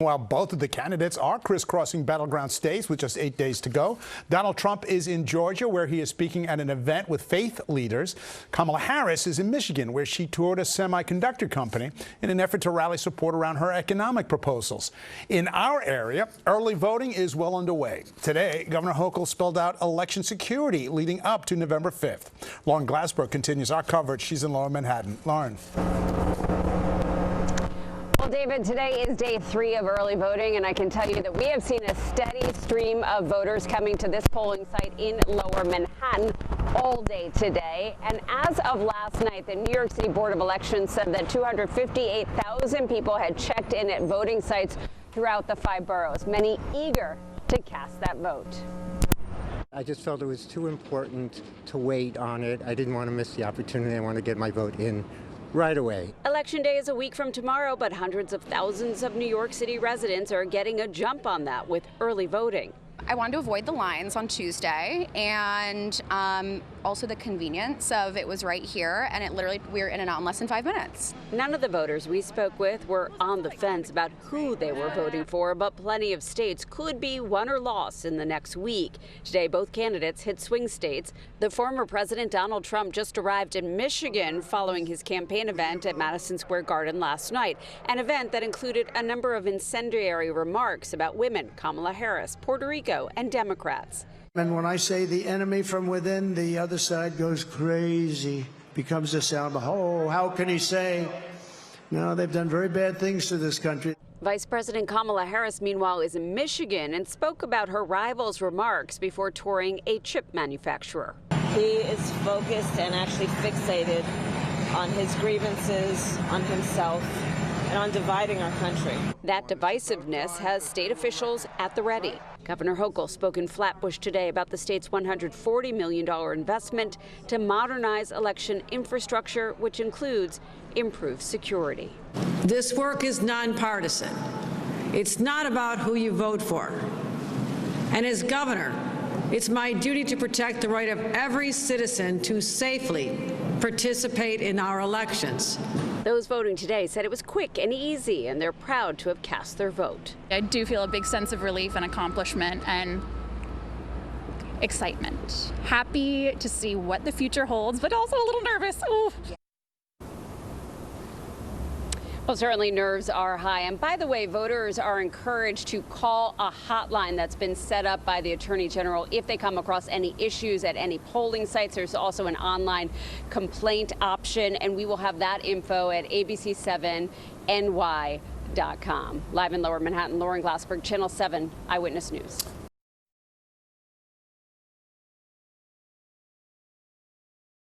While both of the candidates are crisscrossing battleground states with just 8 days to go, Donald Trump is in Georgia, where he is speaking at an event with faith leaders. Kamala Harris is in Michigan, where she toured a semiconductor company in an effort to rally support around her economic proposals. In our area, early voting is well underway. Today, Governor Hochul spelled out election security leading up to November 5th. Lauren Glassberg continues our coverage. She's in Lower Manhattan. Lauren. Well, David, today is day 3 of early voting, and I can tell you that we have seen a steady stream of voters coming to this polling site in Lower Manhattan all day today. And as of last night, the New York City Board of Elections said that 258,000 people had checked in at voting sites throughout the 5 boroughs, many eager to cast that vote. I just felt it was too important to wait on it. I didn't want to miss the opportunity. I want to get my vote in right away. Election day is a week from tomorrow, but hundreds of thousands of New York City residents are getting a jump on that with early voting. I wanted to avoid the lines on Tuesday and also the convenience of it was right here, and it literally, we were in and out in less than 5 minutes. None of the voters we spoke with were on the fence about who they were voting for, but plenty of states could be won or lost in the next week. Today, both candidates hit swing states. The former President Donald Trump just arrived in Michigan following his campaign event at Madison Square Garden last night, an event that included a number of incendiary remarks about women, Kamala Harris, Puerto Rico, and Democrats. And when I say the enemy from within, the other side goes crazy, becomes a sound. Oh, how can he say? No, they've done very bad things to this country. Vice President Kamala Harris, meanwhile, is in Michigan and spoke about her rival's remarks before touring a chip manufacturer. He is focused and actually fixated on his grievances, on himself, and on dividing our country. That divisiveness has state officials at the ready. Governor Hochul spoke in Flatbush today about the state's $140 million investment to modernize election infrastructure, which includes improved security. This work is nonpartisan. It's not about who you vote for. And as governor, it's my duty to protect the right of every citizen to safely participate in our elections. Those voting today said it was quick and easy, and they're proud to have cast their vote. I do feel a big sense of relief and accomplishment and excitement. Happy to see what the future holds, but also a little nervous. Ooh. Well, certainly nerves are high. And by the way, voters are encouraged to call a hotline that's been set up by the Attorney General if they come across any issues at any polling sites. There's also an online complaint option, and we will have that info at abc7ny.com. Live in Lower Manhattan, Lauren Glassberg, Channel 7 Eyewitness News.